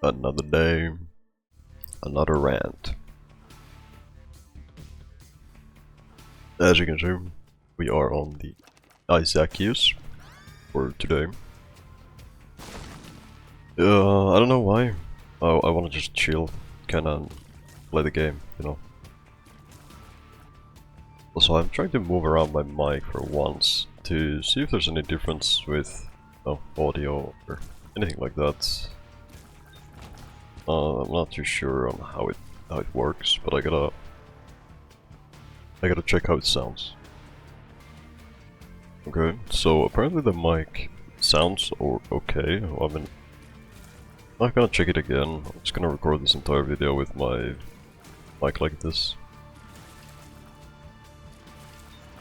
Another day, another rant. As you can see, we are on the Isaacus for today. I don't know why. I want to just chill, kinda play the game, you know. Also, I'm trying to move around my mic for once to see if there's any difference with audio or anything like that. I'm not too sure on how it works, but I gotta check how it sounds. Okay, so apparently the mic sounds okay. I mean, I'm not gonna check it again. I'm just gonna record this entire video with my mic like this.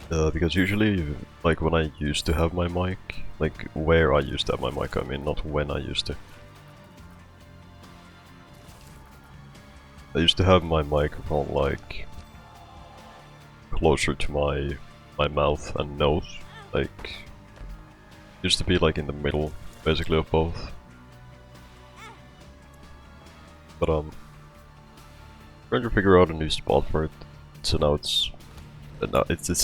Because usually, like when I used to have my mic, like where I used to have my mic, I mean, not when I used to. I used to have my microphone like closer to my mouth and nose, like used to be like in the middle, basically, of both. But trying to figure out a new spot for it, so now it's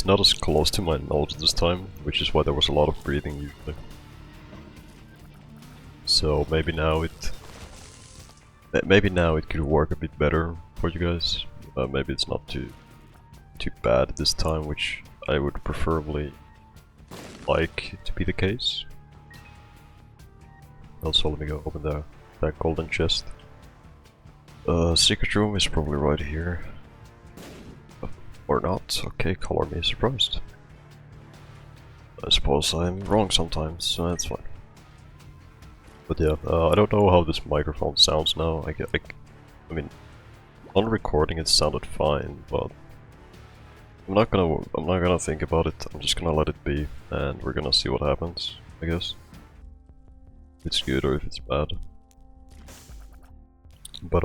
not as close to my nose this time, which is why there was a lot of breathing usually. So maybe now it could work a bit better for you guys. Maybe it's not too bad this time, which I would preferably like to be the case. Also, let me go open that golden chest. Secret room is probably right here. Or not. Okay, color me surprised. I suppose I'm wrong sometimes, so that's fine. But yeah, I don't know how this microphone sounds now. I mean, on recording it sounded fine, but I'm not gonna think about it. I'm just gonna let it be, and we're gonna see what happens, I guess. If it's good or if it's bad. But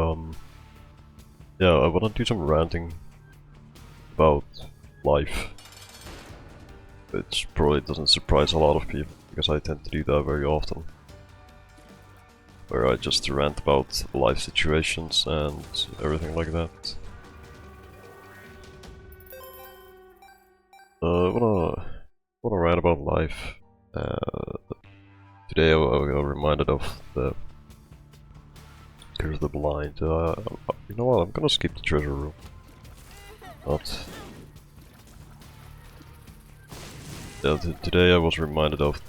yeah, I wanna do some ranting about life, which probably doesn't surprise a lot of people, because I tend to do that very often. Where I just rant about life situations and everything like that. I wanna rant about life. Today I got reminded of the Curse of the Blind. You know what? I'm gonna skip the treasure room. Yeah, today I was reminded of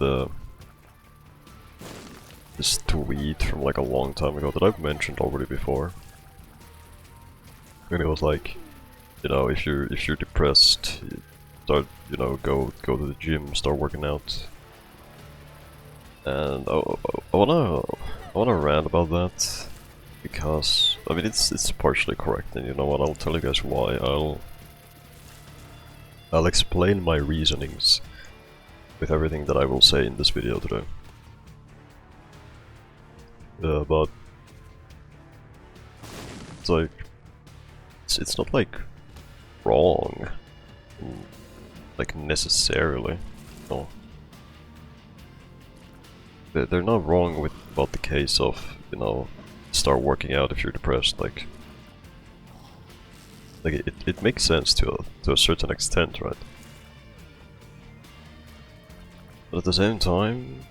this tweet from like a long time ago that I've mentioned already before. And it was like, you know, if you're depressed, you start, you know, go to the gym, start working out. And I wanna rant about that, because I mean it's partially correct, and you know what, I'll tell you guys why. I'll explain my reasonings with everything that I will say in this video today. But it's like it's not like wrong, like necessarily. No, they're not wrong about the case of, you know, start working out if you're depressed. Like it makes sense to a certain extent, right? But at the same time,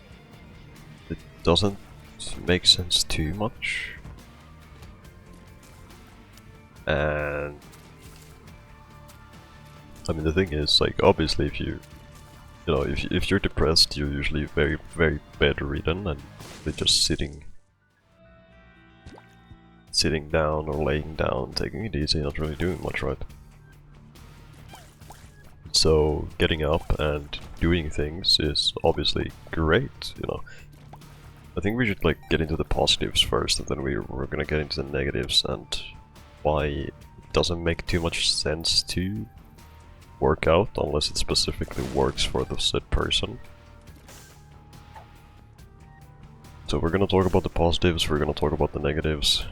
it doesn't make sense too much. And I mean, the thing is, like, obviously if if you're depressed, you're usually very, very bedridden, and you're just sitting down or laying down, taking it easy, not really doing much, right? So getting up and doing things is obviously great, you know. I think we should like get into the positives first, and then we're gonna get into the negatives and why it doesn't make too much sense to work out unless it specifically works for the said person. So we're gonna talk about the positives, we're gonna talk about the negatives.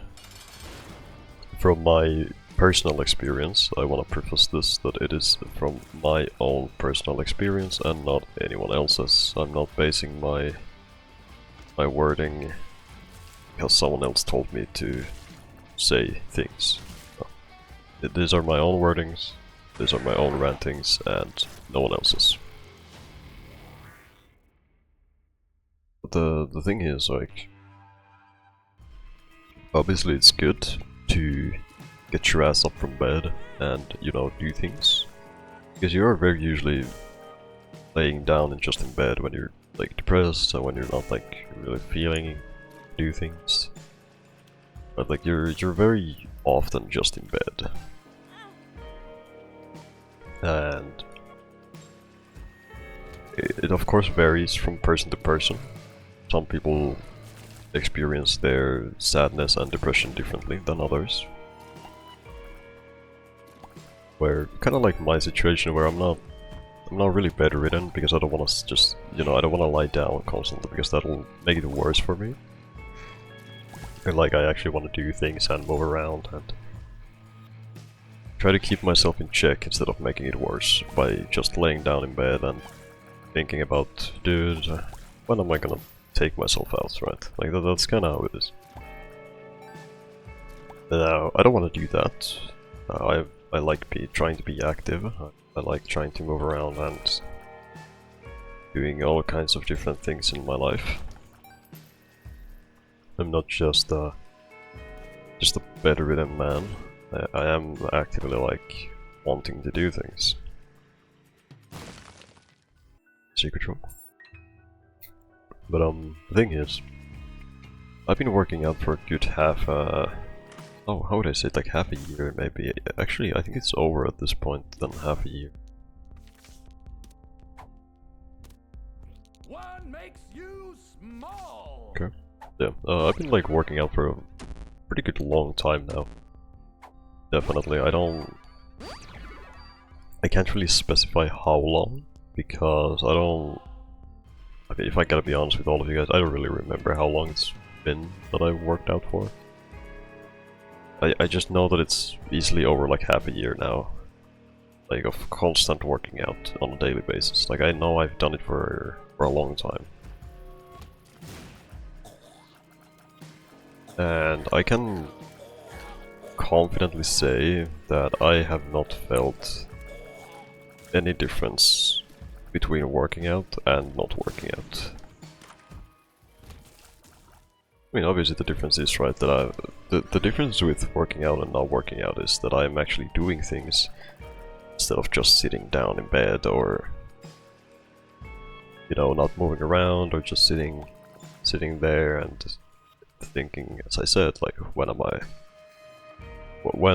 From my personal experience, I want to preface this that it is from my own personal experience and not anyone else's. I'm not basing my wording because someone else told me to say things. So, these are my own wordings, these are my own rantings, and no one else's. But the thing is, like, obviously it's good to get your ass up from bed and, you know, do things. Because you are very usually laying down and just in bed when you're like depressed and when you're not like really feeling to do things. But like you're very often just in bed. And it of course varies from person to person. Some people experience their sadness and depression differently than others. Where kind of like my situation, where I'm not really bedridden because I don't want to just, you know, I don't want to lie down constantly because that'll make it worse for me. And like I actually want to do things and move around and try to keep myself in check instead of making it worse by just laying down in bed and thinking about, dude, when am I gonna take myself out, right? Like that's kind of how it is. Now, I don't want to do that. I like trying to be active. I like trying to move around and doing all kinds of different things in my life. I'm not just a bedridden man. I am actively like wanting to do things. Secret room. But the thing is, I've been working out for a good oh, how would I say it, like half a year maybe. Actually, I think it's over at this point than half a year. One makes you small. Okay. Yeah, I've been like working out for a pretty good long time now. Definitely, I can't really specify how long, because I don't... Okay, if I gotta be honest with all of you guys, I don't really remember how long it's been that I've worked out for. I just know that it's easily over like half a year now. Like of constant working out on a daily basis. Like I know I've done it for a long time. And I can confidently say that I have not felt any difference between working out and not working out. I mean, obviously the difference is, right, that the difference with working out and not working out is that I'm actually doing things instead of just sitting down in bed or, you know, not moving around or just sitting there and thinking, as I said, like, when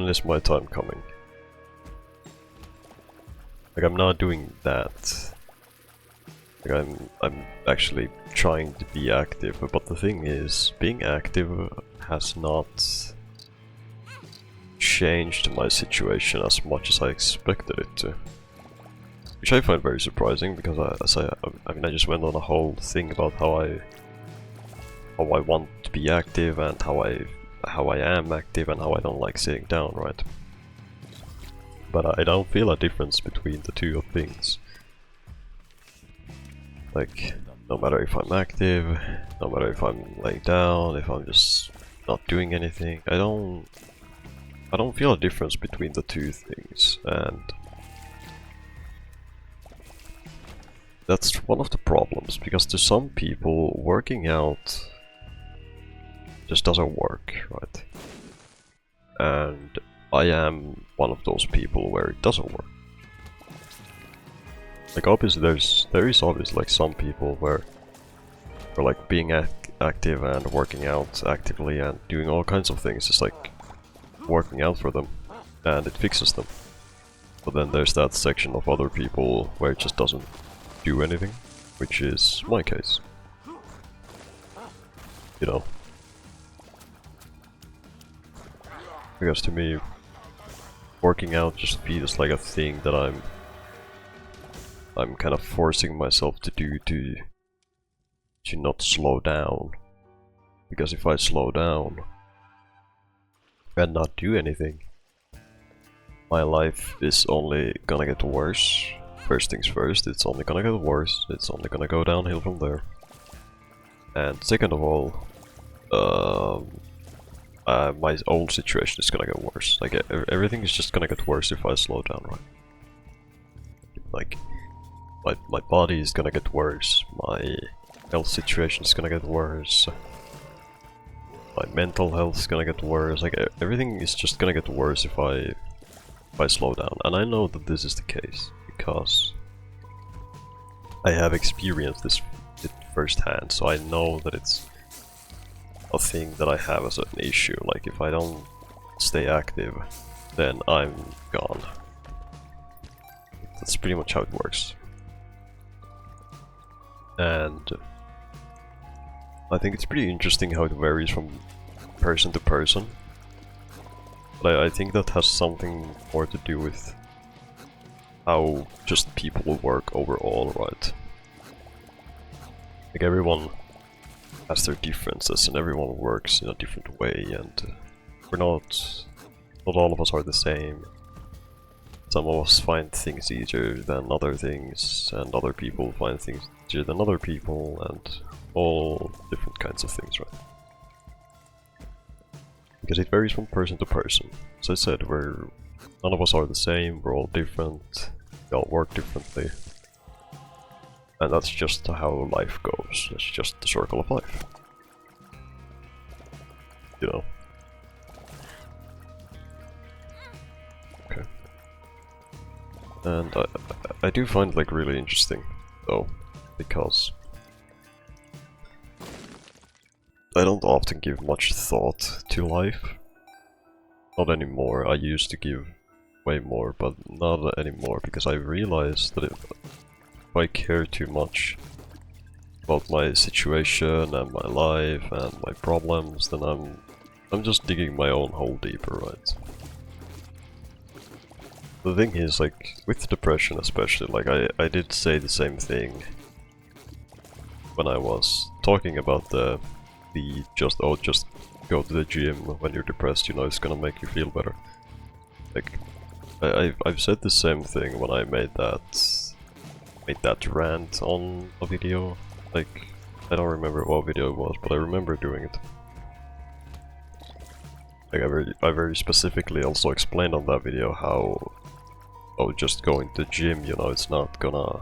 is my time coming? Like, I'm not doing that. Like, I'm actually trying to be active, but the thing is, being active has not changed my situation as much as I expected it to. Which I find very surprising, because I mean, I just went on a whole thing about how I want to be active and how I am active and how I don't like sitting down, right? But I don't feel a difference between the two things. Like, no matter if I'm active, no matter if I'm laying down, if I'm just not doing anything, I don't feel a difference between the two things, and that's one of the problems, because to some people working out just doesn't work, right? And I am one of those people where it doesn't work. Like obviously there is obviously like some people where like being active and working out actively and doing all kinds of things is like working out for them and it fixes them. But then there's that section of other people where it just doesn't do anything, which is my case. You know. Because to me, working out just feels like a thing that I'm kind of forcing myself to do to not slow down. Because if I slow down and not do anything, my life is only gonna get worse. First things first, it's only gonna get worse, it's only gonna go downhill from there. And second of all, my own situation is gonna get worse. Like everything is just gonna get worse if I slow down, right? Like my body is gonna get worse, my health situation is gonna get worse, my mental health is gonna get worse. Like everything is just gonna get worse if I slow down. And I know that this is the case because I have experienced this firsthand, so I know that it's a thing that I have as an issue. Like if I don't stay active, then I'm gone. That's pretty much how it works. And I think it's pretty interesting how it varies from person to person. But I think that has something more to do with how just people work overall, right? Like everyone has their differences and everyone works in a different way, and we're not all of us are the same. Some of us find things easier than other things, and other people find things easier than other people, and all different kinds of things, right? Because it varies from person to person. As I said, none of us are the same, we're all different, we all work differently. And that's just how life goes. It's just the circle of life. You know? Okay. And I do find it like really interesting, though, because I don't often give much thought to life. Not anymore. I used to give way more, but not anymore, because I realized that if I care too much about my situation and my life and my problems, then I'm just digging my own hole deeper, right? The thing is, like, with depression especially, like, I did say the same thing when I was talking about just go to the gym when you're depressed, you know, it's gonna make you feel better. Like, I've said the same thing when I made that rant on a video. Like, I don't remember what video it was, but I remember doing it. Like, I very specifically also explained on that video how, oh, just going to the gym, you know, it's not gonna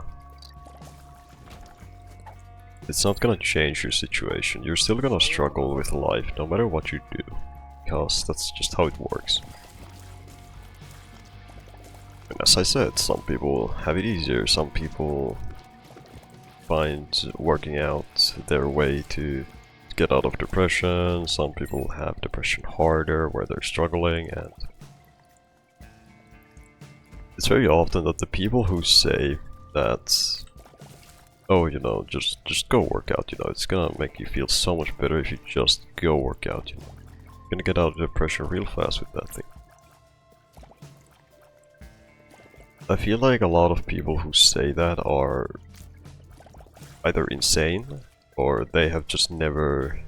change your situation. You're still gonna struggle with life no matter what you do, because that's just how it works. And as I said, some people have it easier, some people find working out their way to get out of depression, some people have depression harder where they're struggling, and it's very often that the people who say that, oh, you know, just go work out, you know, it's gonna make you feel so much better if you just go work out, you know. You're gonna get out of depression real fast with that thing. I feel like a lot of people who say that are either insane, or they have just never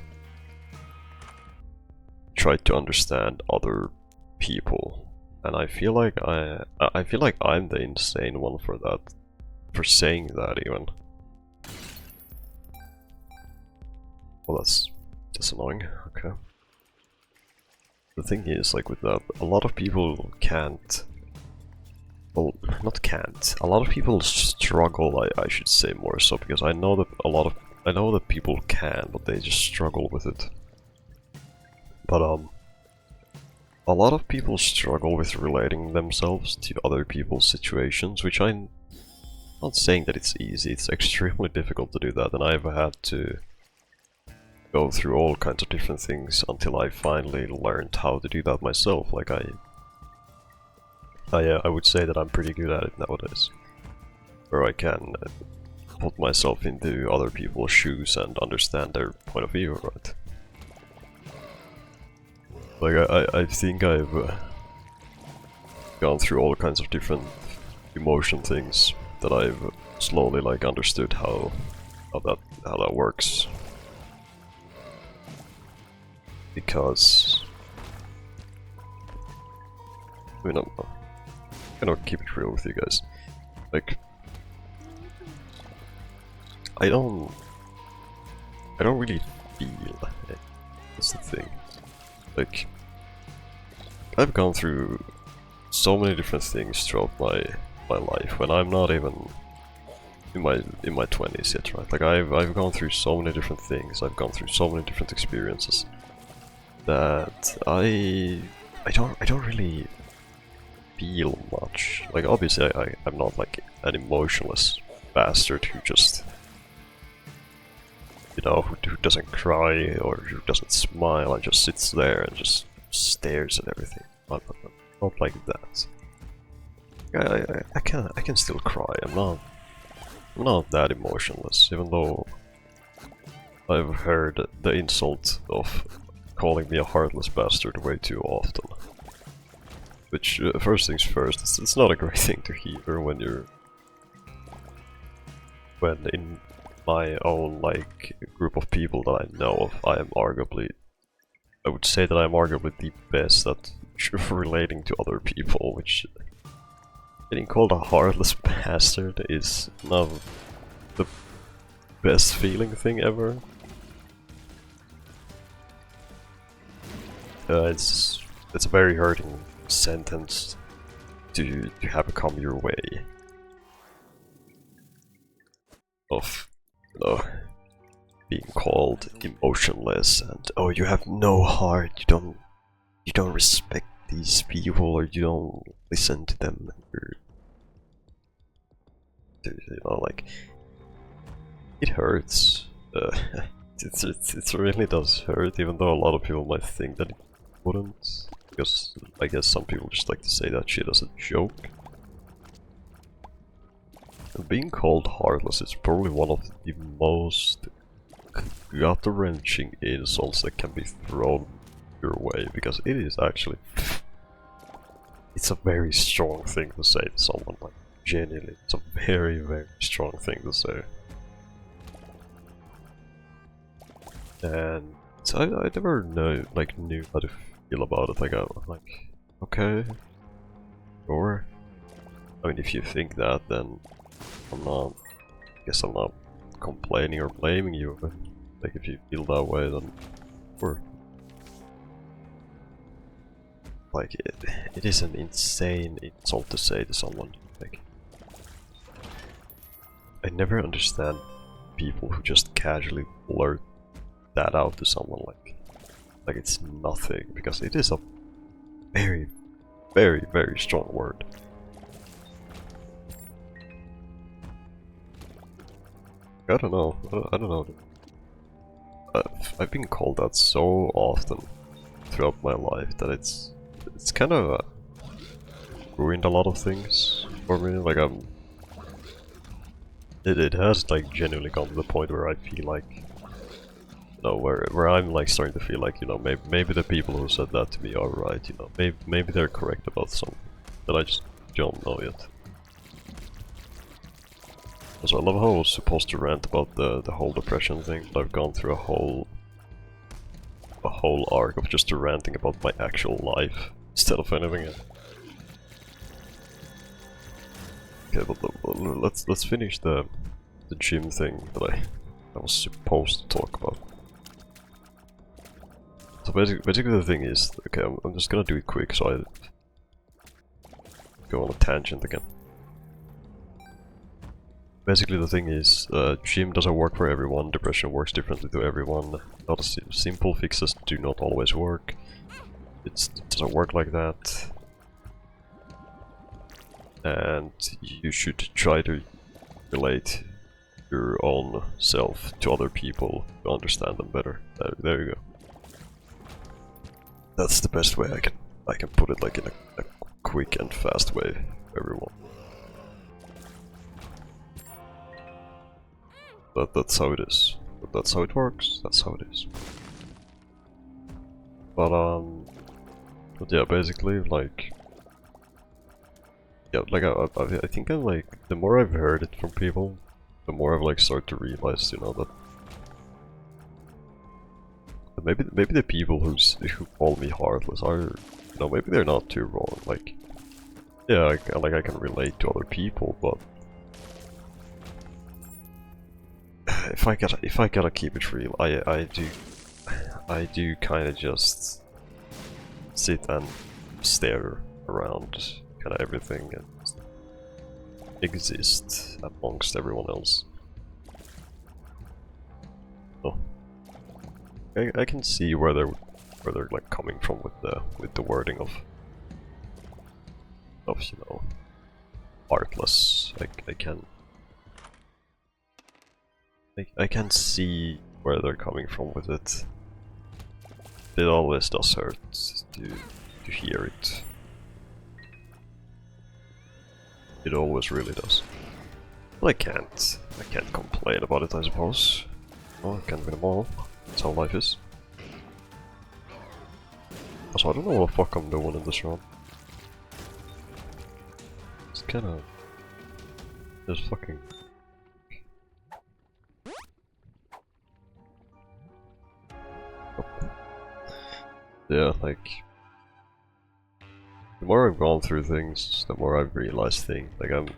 tried to understand other people. And I feel like I'm the insane one for that, for saying that even. Well, that's annoying. Okay. The thing is, like with that, a lot of people can't. Well, not can't. A lot of people struggle. I should say more so, because I know that people can, but they just struggle with it. But a lot of people struggle with relating themselves to other people's situations, which I'm not saying that it's easy. It's extremely difficult to do that, and I've had to go through all kinds of different things until I finally learned how to do that myself. Like I would say that I'm pretty good at it nowadays, where I can put myself into other people's shoes and understand their point of view, right? Like I think I've gone through all kinds of different emotion things that I've slowly like understood how that works. Because I mean, I'm gonna keep it real with you guys. Like, I don't really feel That's the thing. Like, I've gone through so many different things throughout my life when I'm not even in my 20s yet, right? Like I've gone through so many different things. I've gone through so many different experiences that I don't really feel much. Like obviously I'm not like an emotionless bastard who just, you know, who doesn't cry or who doesn't smile and just sits there and just stares at everything. Not like that. I can still cry. I'm not that emotionless, even though I've heard the insult of calling me a heartless bastard way too often. Which, first things first, it's not a great thing to hear when in my own, like, group of people that I know of, I would say that I'm arguably the best at relating to other people, which getting called a heartless bastard is not the best feeling thing ever. It's a very hurting sentence to have come your way. Of, you know, being called emotionless and oh, you have no heart, you don't respect these people or you don't listen to them. You know, like, it hurts. It really does hurt, even though a lot of people might think that it wouldn't, because I guess some people just like to say that shit as a joke. And being called heartless is probably one of the most gut-wrenching insults that can be thrown your way, because it is actually... it's a very strong thing to say to someone, like, genuinely, it's a very, very strong thing to say. And so I never knew how to feel about it. Like, I'm like, okay, sure. I mean, if you think that, then I guess I'm not complaining or blaming you, but like, if you feel that way, then sure. Like, it is an insane insult to say to someone. Like, I never understand people who just casually blurt that out to someone like it's nothing, because it is a very, very, very strong word. I don't know. I don't know. I've been called that so often throughout my life that it's kind of ruined a lot of things for me. Like, it has like genuinely gone to the point where I feel like, you know, where I'm like starting to feel like, you know, maybe the people who said that to me are right. You know, maybe they're correct about something that I just don't know yet. Also, I love how I was supposed to rant about the whole depression thing, but I've gone through a whole arc of just ranting about my actual life instead of anything else. Okay, but let's finish the gym thing that I was supposed to talk about. So basically the thing is, okay, I'm just gonna do it quick so I go on a tangent again. Basically the thing is, gym doesn't work for everyone, depression works differently to everyone, not as simple fixes do not always work, it doesn't work like that, and you should try to relate your own self to other people to understand them better. There you go. That's the best way I can put it, like in a quick and fast way for everyone. But that's how it is. But that's how it works. That's how it is. But yeah, basically, like, yeah, like I think I'm like, the more I've heard it from people, the more I've like started to realize, you know, that maybe the people who call me heartless are, you know, maybe they're not too wrong. Like, yeah, I can relate to other people, but if I gotta keep it real, I do I do kind of just sit and stare around kind of everything and exist amongst everyone else. Oh, I can see where they're like coming from with the wording of you know, heartless. I can see where they're coming from with it. It always does hurt to hear it. It always really does. But I can't complain about it, I suppose. Well, I can't win them all. That's how life is. Also, I don't know what the fuck I'm doing in this round. It's kinda... just fucking... Yeah, like... the more I've gone through things, the more I've realized things. Like I'm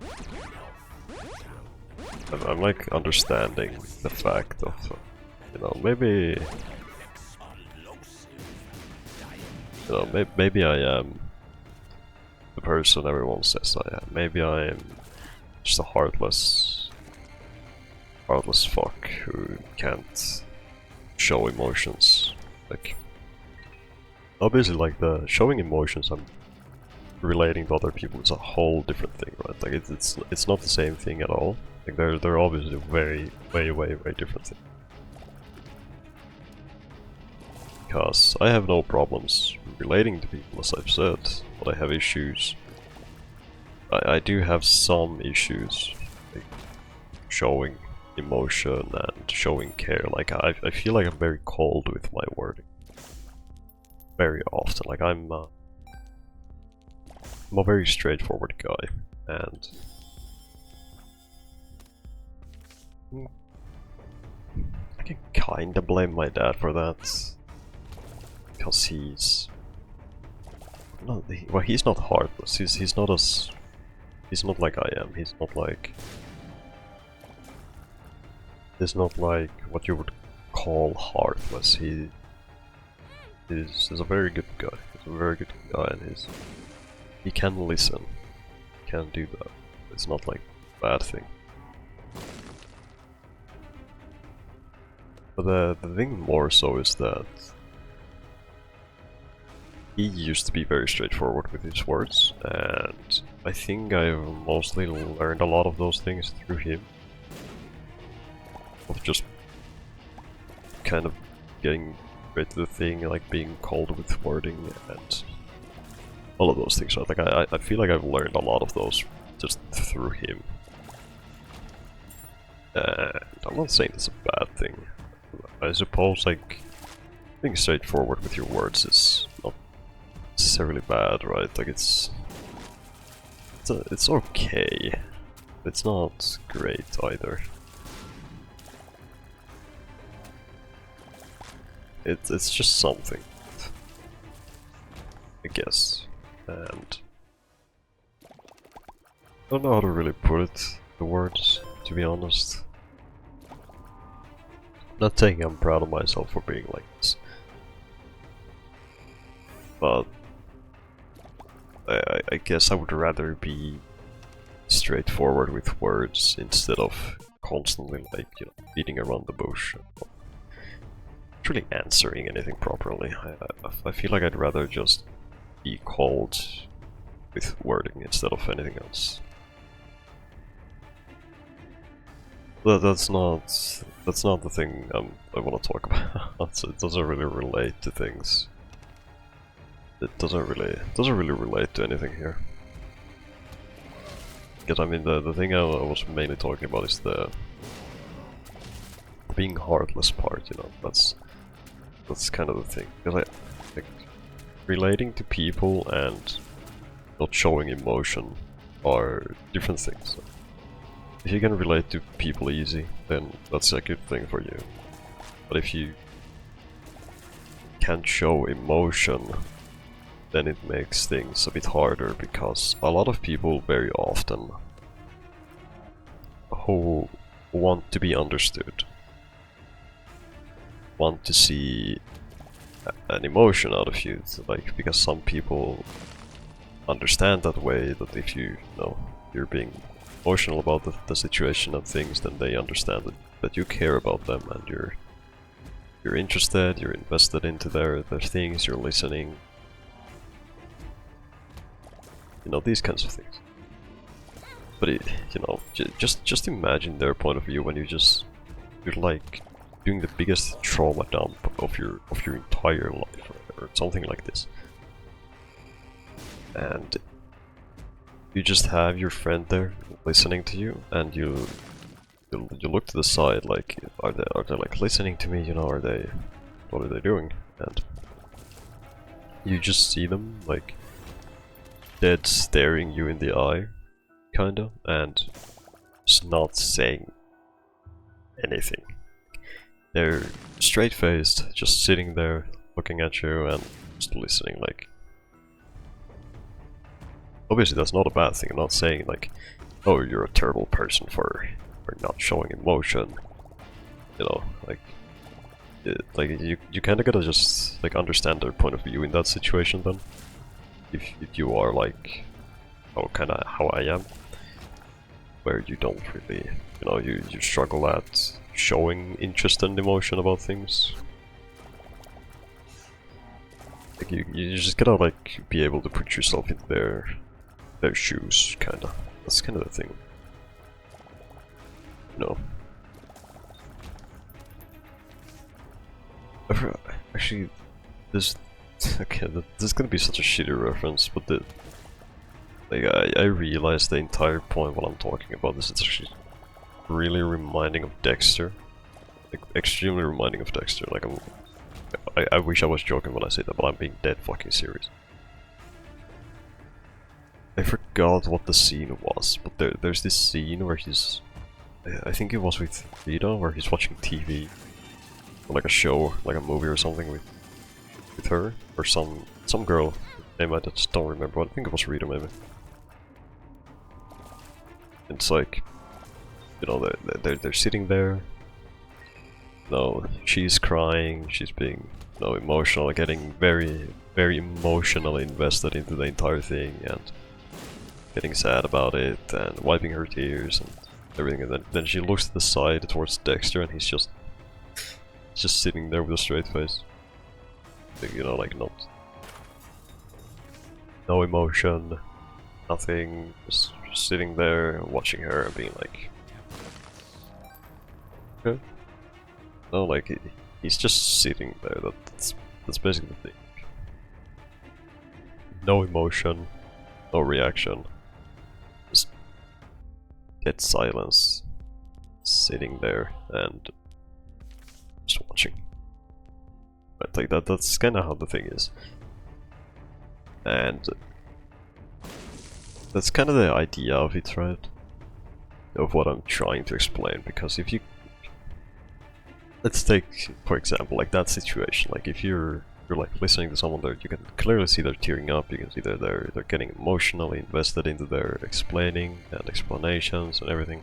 like understanding the fact of, you know, maybe... you know, maybe I am the person everyone says I am. Maybe I am just a heartless fuck who can't show emotions. Like, obviously, like the showing emotions, I'm relating to other people is a whole different thing, right? Like it's not the same thing at all. Like they're obviously way different things. Because I have no problems relating to people, as I've said, but I have issues. I do have some issues, like showing emotion and showing care. Like I feel like I'm very cold with my wording. Very often, like I'm a very straightforward guy, and I can kinda blame my dad for that. Because he's not heartless. He's not as... he's not like I am. He's not like what you would call heartless. He's a very good guy. He's a very good guy, and he can listen. He can do that. It's not like a bad thing. But the thing more so is that he used to be very straightforward with his words, and I think I've mostly learned a lot of those things through him. Of just kind of getting right to the thing, like being cold with wording and all of those things. So like I feel like I've learned a lot of those just through him. And I'm not saying it's a bad thing. I suppose like being straightforward with your words is not necessarily bad, right? Like it's okay. It's not great either. It's just something, I guess, and I don't know how to really put it, the words, to be honest. Not saying I'm proud of myself for being like this, but I guess I would rather be straightforward with words instead of constantly, like, you know, beating around the bush. Not really answering anything properly. I feel like I'd rather just be cold with wording instead of anything else. But that's not the thing I want to talk about. It doesn't really relate to things. It doesn't really relate to anything here. Because I mean the thing I was mainly talking about is the being heartless part, you know. That's kind of the thing. Because like relating to people and not showing emotion are different things. So if you can relate to people easy, then that's a good thing for you. But if you can't show emotion, then it makes things a bit harder, because a lot of people very often who want to be understood, want to see an emotion out of you, like, because some people understand that way, that if you know you're being emotional about the situation and things, then they understand that you care about them and you're interested, you're invested into their things, you're listening, you know, these kinds of things. But it, you know, just imagine their point of view when you're like doing the biggest trauma dump of your entire life, or something like this, and you just have your friend there listening to you, and you look to the side, like, are they like listening to me, you know, what are they doing? And you just see them like dead staring you in the eye, kinda, and just not saying anything. They're straight-faced, just sitting there, looking at you and just listening, like... Obviously that's not a bad thing, I'm not saying like, oh, you're a terrible person for not showing emotion, you know, like... like, you kinda gotta just, like, understand their point of view in that situation then. If you are like, oh, kinda how I am, where you don't really, you know, you struggle at showing interest and emotion about things. Like you just gotta like be able to put yourself in their shoes, kinda. That's kind of the thing. No. Actually, this okay. This is gonna be such a shitty reference, but like I realized the entire point while I'm talking about this. It's actually really reminding of Dexter, like extremely reminding of Dexter. Like I wish I was joking when I say that, but I'm being dead fucking serious. I forgot what the scene was, but there's this scene where he's, I think it was with Rita, where he's watching TV, or like a show, like a movie or something with her, or some girl name I just don't remember. I think it was Rita maybe. It's like, you know, they're sitting there. No, she's crying. She's being, you know, emotional, getting very emotionally invested into the entire thing, and getting sad about it, and wiping her tears and everything. And then she looks to the side towards Dexter, and he's just sitting there with a straight face. Like, you know, like no emotion, nothing, just sitting there watching her and being like, okay. No, like he's just sitting there. That's basically the thing. No emotion, no reaction, just dead silence, sitting there and just watching. But like that's kind of how the thing is, and that's kind of the idea of it, right? Of what I'm trying to explain. Because if you, let's take for example like that situation, like if you're like listening to someone there, you can clearly see they're tearing up, you can see that they're getting emotionally invested into their explaining and explanations and everything,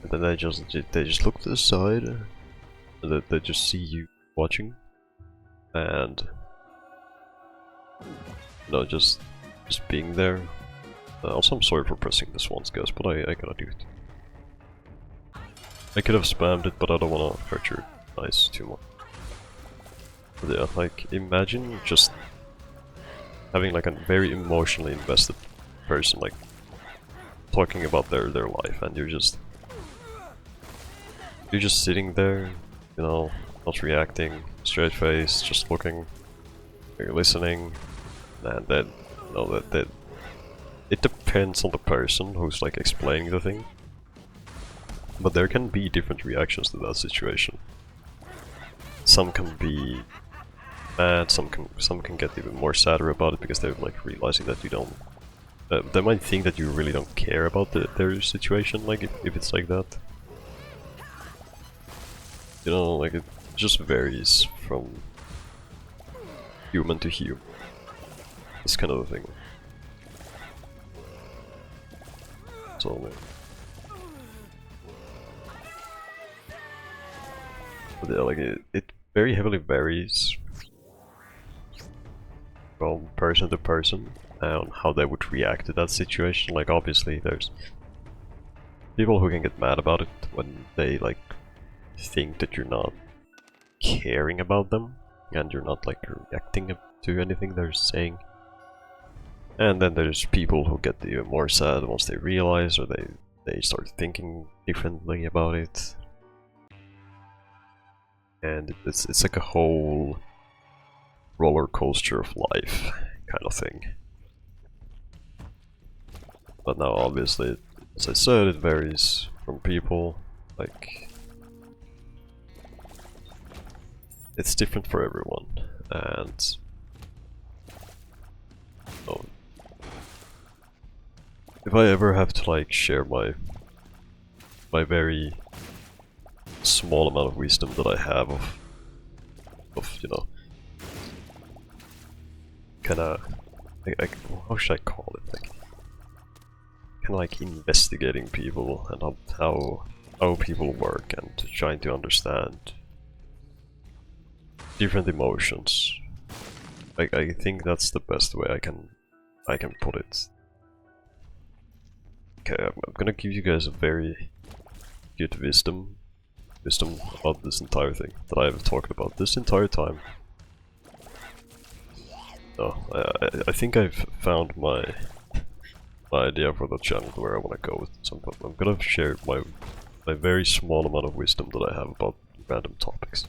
and then they just look to the side, and they just see you watching, and you know, just being there. Also, I'm sorry for pressing this once, guys, but I gotta do it. I could have spammed it, but I don't wanna hurt your eyes too much. But yeah, like, imagine just having like a very emotionally invested person, like, talking about their life, and you're just sitting there, you know, not reacting, straight face, just looking, you're listening, and then, you know, that it depends on the person who's like explaining the thing, but there can be different reactions to that situation. Some can be mad, some can get even more sadder about it because they're like realizing that you don't. They might think that you really don't care about their situation, like if it's like that. You know, like it just varies from human to human. It's kind of the thing. So, But yeah, like it very heavily varies from person to person and how they would react to that situation. Like obviously there's people who can get mad about it when they like think that you're not caring about them and you're not like reacting to anything they're saying. And then there's people who get even more sad once they realize or they start thinking differently about it. And it's like a whole roller coaster of life kind of thing. But now obviously, as I said, it varies from people. Like it's different for everyone, and oh, if I ever have to like share my very small amount of wisdom that I have of you know, kind of like how should I call it, like kind of like investigating people and how people work and trying to understand different emotions. I think that's the best way I can put it. Okay, I'm gonna give you guys a very good wisdom about this entire thing that I have talked about this entire time. No, I think I've found my idea for the channel where I want to go with this. I'm gonna share my very small amount of wisdom that I have about random topics.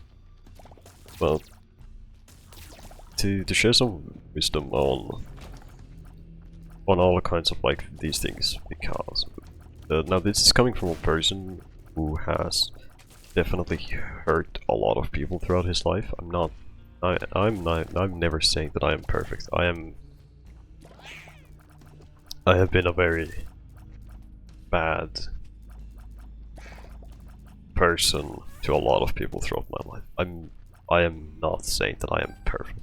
Well, to share some wisdom on all kinds of like these things, because now this is coming from a person who has definitely hurt a lot of people throughout his life. I'm never saying that I am perfect. I have been a very bad person to a lot of people throughout my life. I am not saying that I am perfect,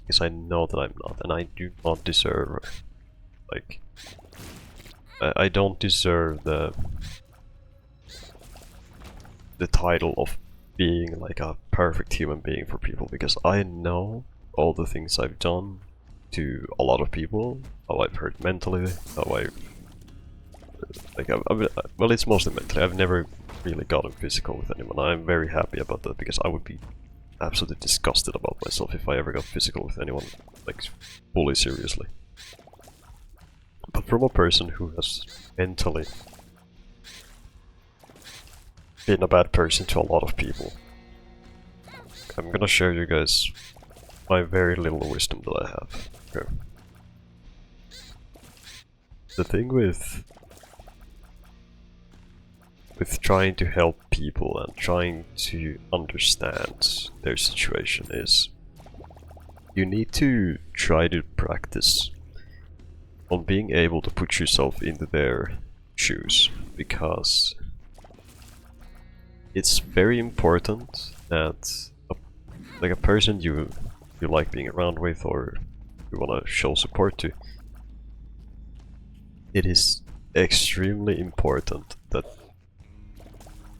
because I know that I'm not, and I do not deserve, like, I don't deserve the title of being like a perfect human being for people, because I know all the things I've done to a lot of people, how I've hurt mentally, how I like well, it's mostly mentally. I've never really gotten physical with anyone. I'm very happy about that, because I would be absolutely disgusted about myself if I ever got physical with anyone, like fully seriously. But from a person who has mentally been a bad person to a lot of people, I'm gonna share you guys my very little wisdom that I have. Okay. The thing with trying to help people and trying to understand their situation is you need to try to practice on being able to put yourself into their shoes, because it's very important that like a person you like being around with or you want to show support to, it is extremely important that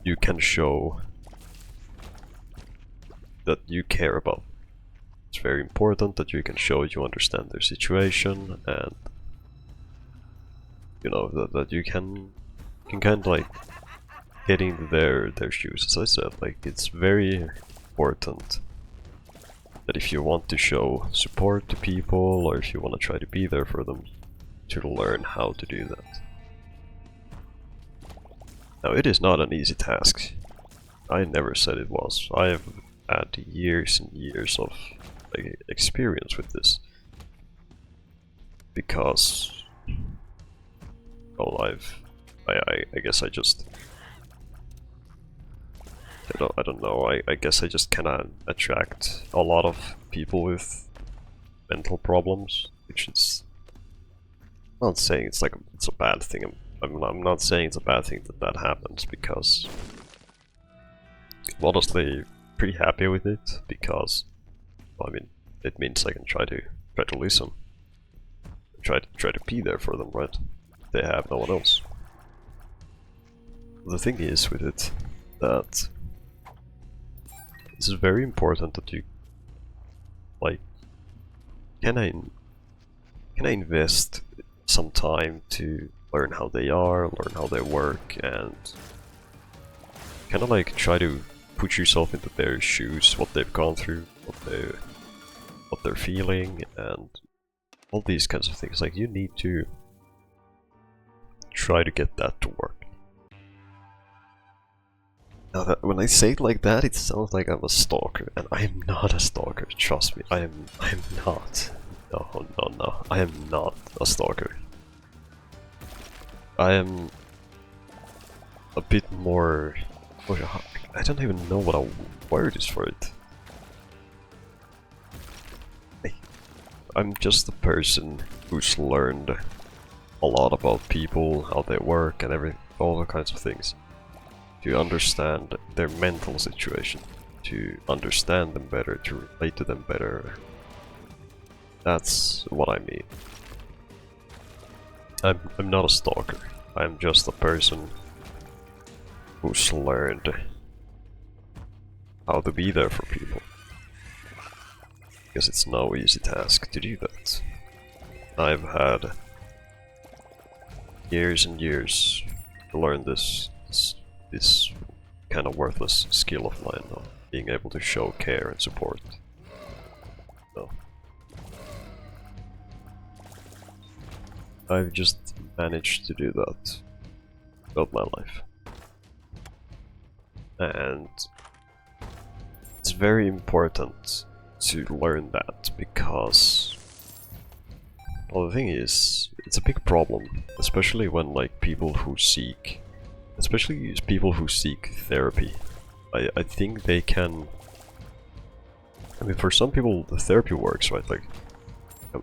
you can show that you care about. It's very important that you can show you understand their situation, and you know that you can kind of like get into their shoes. As I said, like it's very important that if you want to show support to people, or if you want to try to be there for them, to learn how to do that. Now, it is not an easy task. I never said it was. I have had years and years of like, experience with this, because well, I guess I just I don't know. I guess I just kinda attract a lot of people with mental problems, which is, I'm not saying it's like it's a bad thing. I'm not saying it's a bad thing that that happens, because I'm honestly pretty happy with it, because well, I mean it means I can try to listen, try to be there for them, right? They have no one else. The thing is with it that it's very important that you like can I invest some time to learn how they are, learn how they work, and kind of like try to put yourself into their shoes, what they've gone through, what they're feeling, and all these kinds of things. Like, you need to try to get that to work. Now, when I say it like that, it sounds like I'm a stalker, and I am not a stalker. Trust me, I am not. No, I am not a stalker. I am a bit more. I don't even know what a word is for it. I'm just a person who's learned a lot about people, how they work, and all the kinds of things. To understand their mental situation, to understand them better, to relate to them better. That's what I mean. I'm not a stalker. I'm just a person who's learned how to be there for people. Because it's no easy task to do that. I've had years and years to learn this kind of worthless skill of mine, of being able to show care and support. So I've just managed to do that throughout my life. And it's very important to learn that, because, well, the thing is, it's a big problem, especially when like people who seek therapy. I think they can. I mean, for some people the therapy works, right? Like,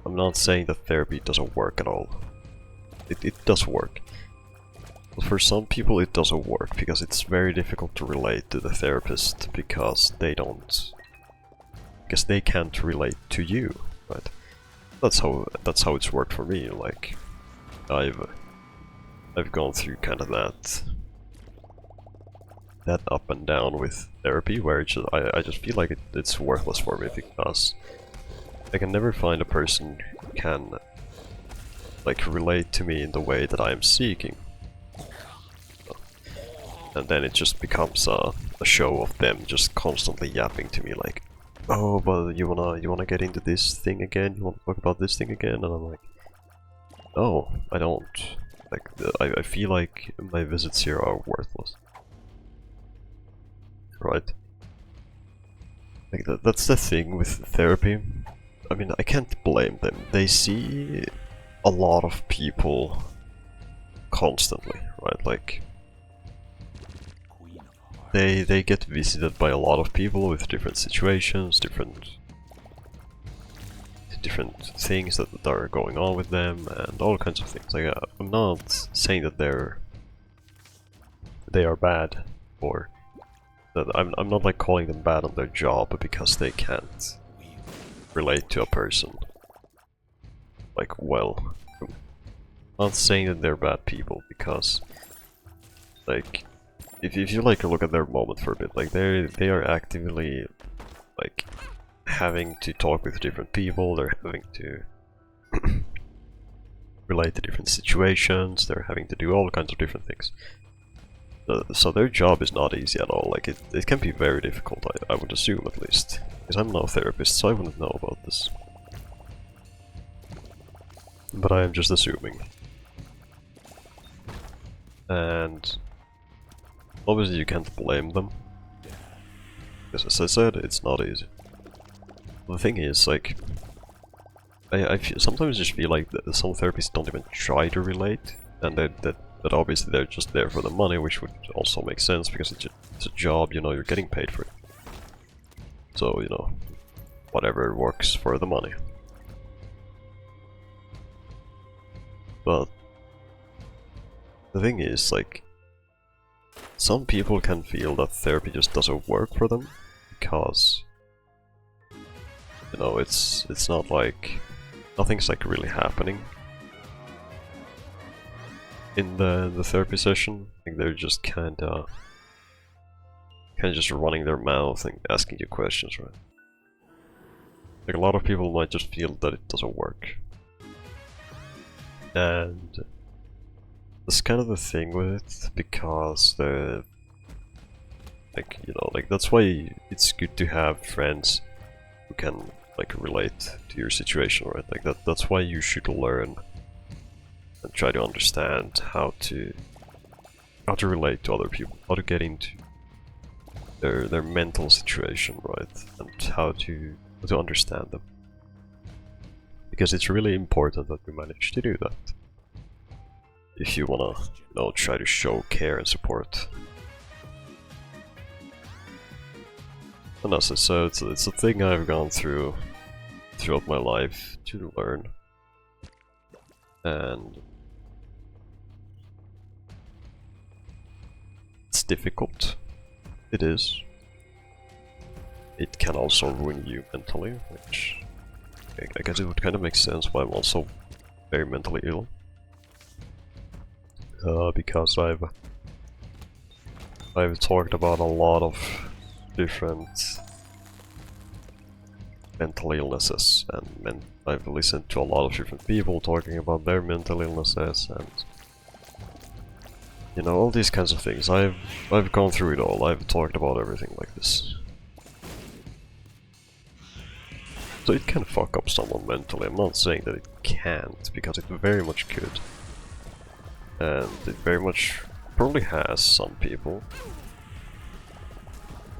I'm not saying that therapy doesn't work at all. It does work. But for some people it doesn't work because it's very difficult to relate to the therapist because they can't relate to you, right? That's how it's worked for me. Like, I've gone through kind of that up and down with therapy, where I just feel like it's worthless for me, because I can never find a person who can like relate to me in the way that I am seeking. And then it just becomes a show of them just constantly yapping to me like, oh, but you wanna get into this thing again? You wanna talk about this thing again? And I'm like, no, I don't. Like, I feel like my visits here are worthless. Right? Like, that's the thing with therapy. I mean, I can't blame them. They see a lot of people constantly, right? Like, they get visited by a lot of people with different situations, different things that are going on with them, and all kinds of things. Like, I'm not saying that they are bad, or that I'm not like calling them bad on their job because they can't relate to a person. Like, well, I'm not saying that they're bad people, because like, if you like look at their moment for a bit, like they are actively like having to talk with different people, they're having to relate to different situations, they're having to do all kinds of different things. So their job is not easy at all. Like, it can be very difficult, I would assume, at least. Because I'm no therapist, so I wouldn't know about this. But I am just assuming. And obviously you can't blame them. Because as I said, it's not easy. The thing is, like, I sometimes just feel like some therapists don't even try to relate, and that obviously they're just there for the money, which would also make sense, because it's a job, you know, you're getting paid for it. So, you know, whatever works for the money. But the thing is, like, some people can feel that therapy just doesn't work for them, because, you know, it's not like, nothing's like really happening in the therapy session. Like, they're just kinda kind of just running their mouth and asking you questions, right? Like a lot of people might just feel that it doesn't work. And that's kind of the thing with it, because like, you know, like that's why it's good to have friends who can like relate to your situation, right? Like that's why you should learn and try to understand how to relate to other people, how to get into their mental situation, right? And how to understand them. Because it's really important that we manage to do that. If you wanna, you know, try to show care and support. And that's it. So it's a thing I've gone through throughout my life to learn. And it's difficult. It is. It can also ruin you mentally, which I guess it would kind of make sense why I'm also very mentally ill. Because I've talked about a lot of different mental illnesses, and I've listened to a lot of different people talking about their mental illnesses, and you know, all these kinds of things. I've gone through it all. I've talked about everything like this. So it can fuck up someone mentally. I'm not saying that it can't, because it very much could. And it very much probably has some people.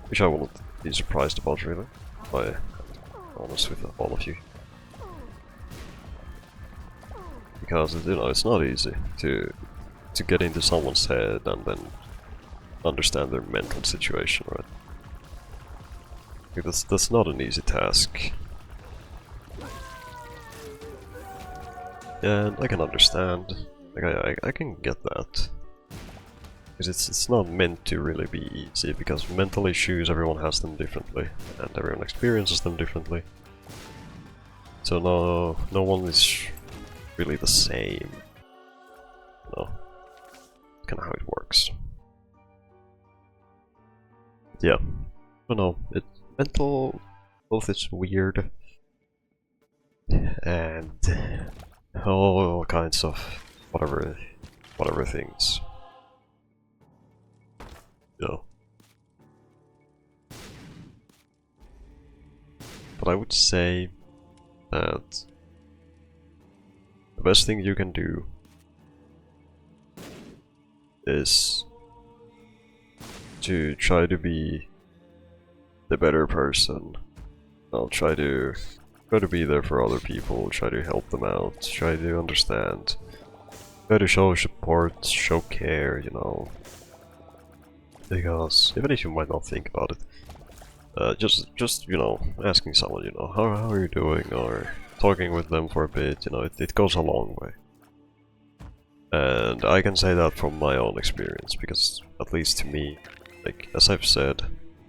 Which I wouldn't be surprised about, really. If I'm honest with all of you. Because, you know, it's not easy to get into someone's head and then understand their mental situation, right? Like that's not an easy task. And I can understand. Like I can get that. Because it's not meant to really be easy, because mental issues, everyone has them differently, and everyone experiences them differently. So no one is really the same. No. Kind of how it works. Yeah. I don't know. Mental health is weird. And all kinds of whatever things. You know. But I would say that the best thing you can do is to try to be the better person. I'll try to be there for other people, try to help them out, try to understand, try to show support, show care, you know. Because even if you might not think about it, just you know, asking someone, you know, how are you doing, or talking with them for a bit, you know, it goes a long way. And I can say that from my own experience, because at least to me, like as I've said,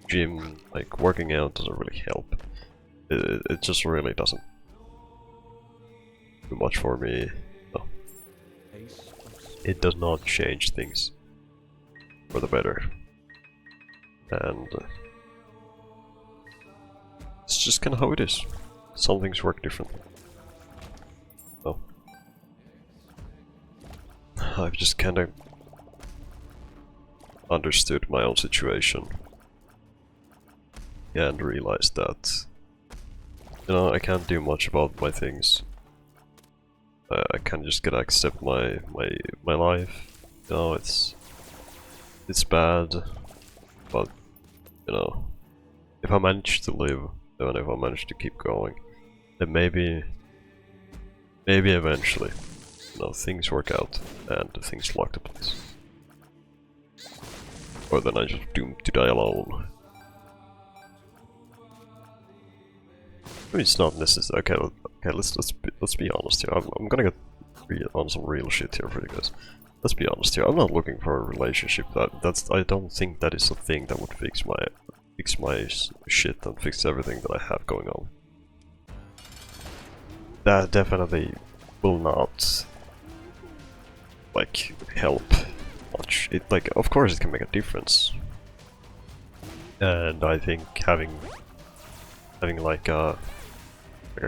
gym, like working out doesn't really help. It just really doesn't do much for me. No. It does not change things for the better. And it's just kind of how it is. Some things work differently. So I've just kind of understood my own situation and realized that, you know, I can't do much about my things. I can't just gotta accept my life. You know, it's bad, but you know, if I manage to live, and if I manage to keep going, then maybe eventually, you know, things work out and things fall into place. Or then I'm just doomed to die alone. I mean, it's not necessary. Okay, let's be honest here. I'm gonna get on some real shit here for you guys. Let's be honest here. I'm not looking for a relationship. I don't think that is a thing that would fix my shit and fix everything that I have going on. That definitely will not like help much. It, like, of course it can make a difference, And I think having like a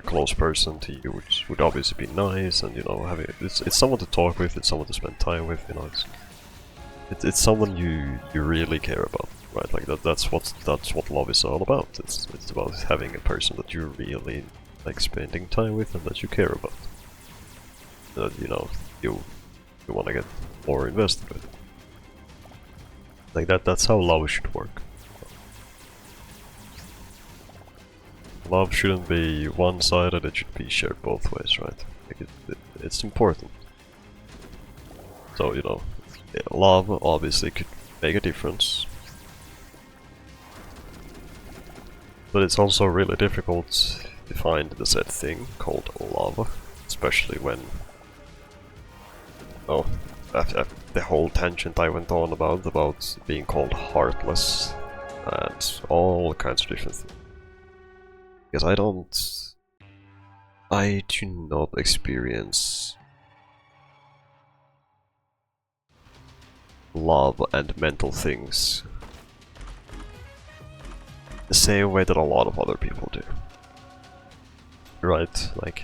close person to you would obviously be nice, and you know, having it's someone to talk with, it's someone to spend time with, you know, it's someone you really care about, right? Like that's what love is all about. It's about having a person that you really like spending time with and that you care about. That you know you want to get more invested with. Like that's how love should work. Love shouldn't be one-sided, it should be shared both ways, right? Like it's important. So, you know, love obviously could make a difference. But it's also really difficult to find the said thing called love, especially when... Oh, the whole tangent I went on about being called heartless and all kinds of different things. Because I do not experience love and mental things the same way that a lot of other people do. Right? Like,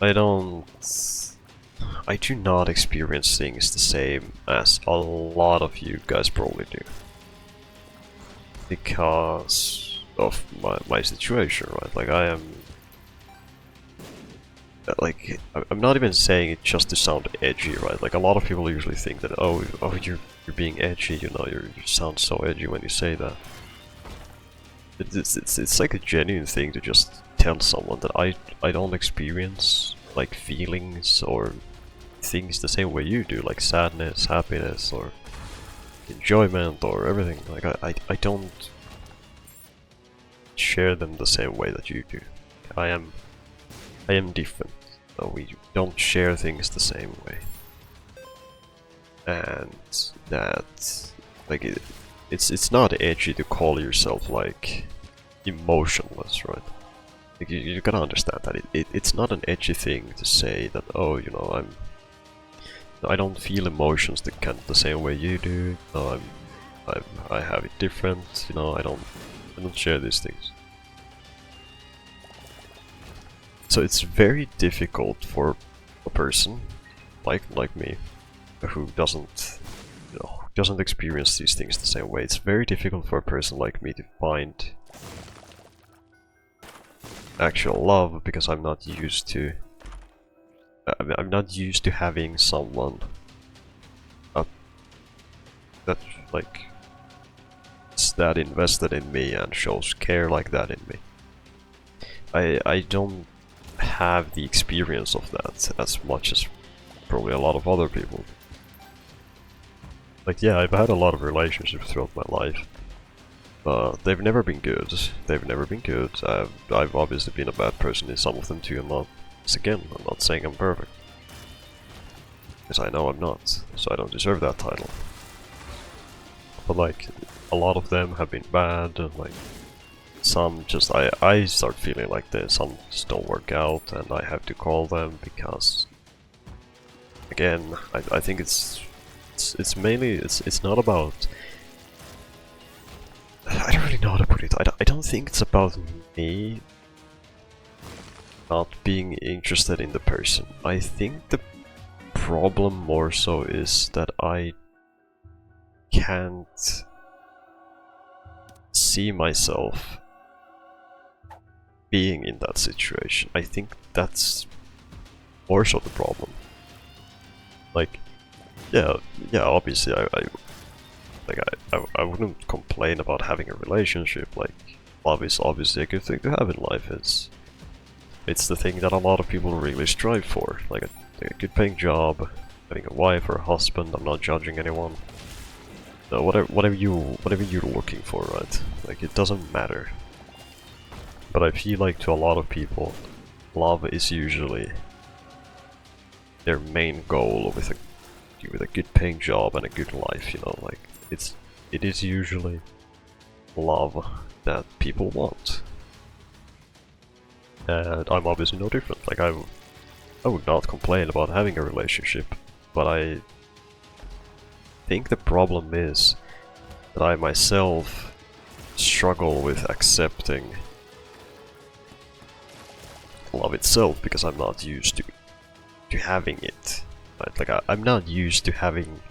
I do not experience things the same as a lot of you guys probably do. Because of my situation, right? Like I am... Like, I'm not even saying it just to sound edgy, right? Like a lot of people usually think that, oh you're being edgy, you know, you sound so edgy when you say that. It's like a genuine thing to just tell someone that I don't experience like feelings or things the same way you do, like sadness, happiness, or enjoyment, or everything. Like I don't share them the same way that you do. I am different. So we don't share things the same way. And that, like, it's not edgy to call yourself like emotionless, right? Like you gotta understand that it's not an edgy thing to say that, oh, you know, I don't feel emotions the same way you do. No, I have it different. You know, I don't share these things. So it's very difficult for a person like me, who doesn't experience these things the same way. It's very difficult for a person like me to find actual love, because I'm not used to having someone that like is that invested in me and shows care like that in me. I don't have the experience of that as much as probably a lot of other people. Like, yeah, I've had a lot of relationships throughout my life, but they've never been good. I've obviously been a bad person in some of them too. I'm not saying I'm perfect, because I know I'm not, so I don't deserve that title. But like, a lot of them have been bad, and like, some just, I start feeling like some just don't work out, and I have to call them because, again, I think it's mainly, it's not about, I don't really know how to put it. I don't think it's about me not being interested in the person. I think the problem more so is that I can't see myself being in that situation. I think that's more so the problem. Like, yeah, obviously I wouldn't complain about having a relationship. Like, love is obviously a good thing to have in life. It's the thing that a lot of people really strive for. Like a good paying job, having a wife or a husband. I'm not judging anyone. No, whatever you're looking for, right? Like, it doesn't matter. But I feel like to a lot of people, love is usually their main goal with a good paying job and a good life, you know, like it is usually love that people want. And I'm obviously no different. Like, I would not complain about having a relationship, but I think the problem is that I myself struggle with accepting love itself because I'm not used to having it. Right? Like I'm not used to having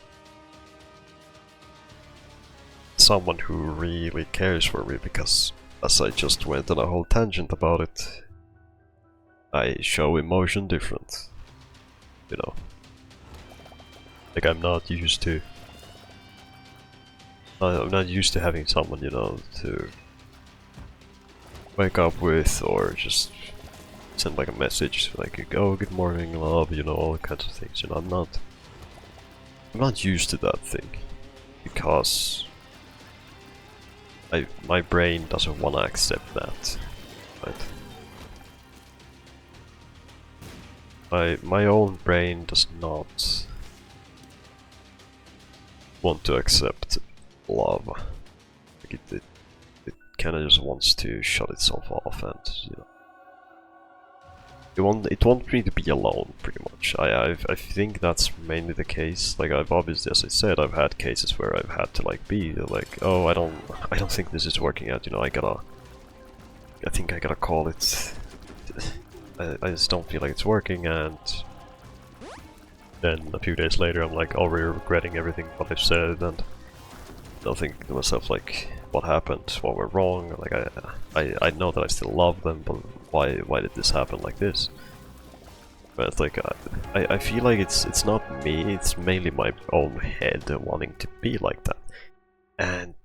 someone who really cares for me because, as I just went on a whole tangent about it, I show emotion different. You know, like I'm not used to having someone, you know, to wake up with or just send like a message like, oh, good morning, love, you know, all kinds of things. You know, I'm not used to that thing because my brain doesn't want to accept that, right? My own brain does not want to accept love. Like it kind of just wants to shut itself off, and you know, it wants me to be alone, pretty much. I think that's mainly the case. Like I've obviously, as I said, I've had cases where I've had to like be like, oh, I don't think this is working out. You know, I think I gotta call it. I just don't feel like it's working, and then a few days later, I'm like already regretting everything what I've said, and I'll think to myself like, what happened? What went wrong? Like I know that I still love them, but why did this happen like this? But it's like I feel like it's not me. It's mainly my own head wanting to be like that, and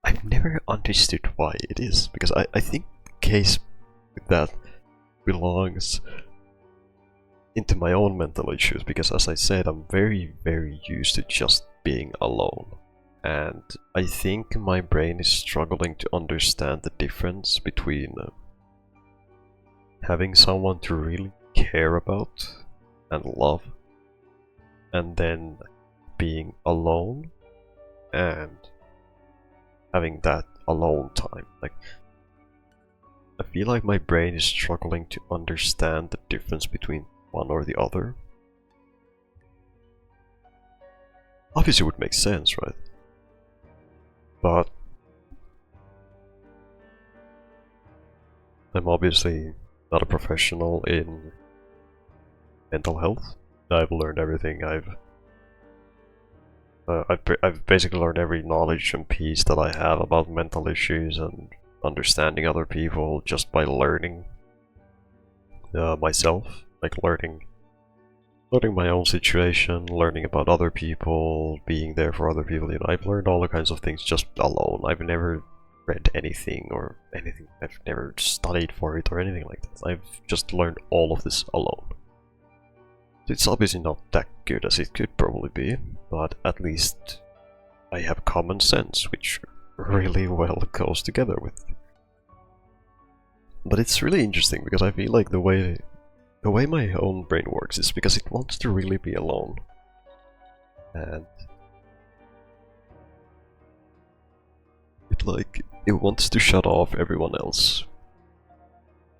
I've never understood why it is, because I think the case with that belongs into my own mental issues, because as I said, I'm very used to just being alone. And I think my brain is struggling to understand the difference between having someone to really care about and love, and then being alone and having that alone time. Like, I feel like my brain is struggling to understand the difference between one or the other. Obviously it would make sense, right? But I'm obviously not a professional in mental health. I've learned everything. I've basically learned every knowledge and piece that I have about mental issues and understanding other people just by learning myself, like learning my own situation, learning about other people, being there for other people. You know, I've learned all the kinds of things just alone. I've never read anything or anything. I've never studied for it or anything like that. I've just learned all of this alone. It's obviously not that good as it could probably be, but at least I have common sense, which really well goes together with. But it's really interesting because I feel like the way my own brain works is because it wants to really be alone. And it wants to shut off everyone else.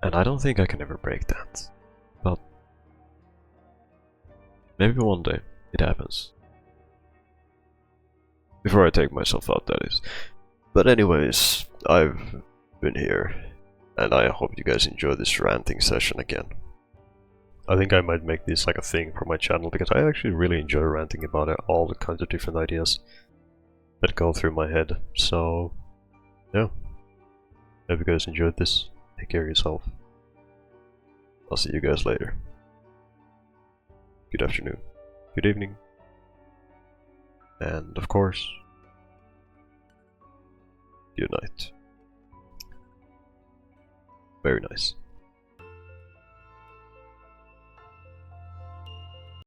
And I don't think I can ever break that. But maybe one day it happens. Before I take myself out, that is. But anyways, I've been here, and I hope you guys enjoy this ranting session again. I think I might make this like a thing for my channel, because I actually really enjoy ranting about it, all the kinds of different ideas that go through my head. So, yeah. Hope you guys enjoyed this. Take care of yourself. I'll see you guys later. Good afternoon. Good evening. And of course, good night. Very nice.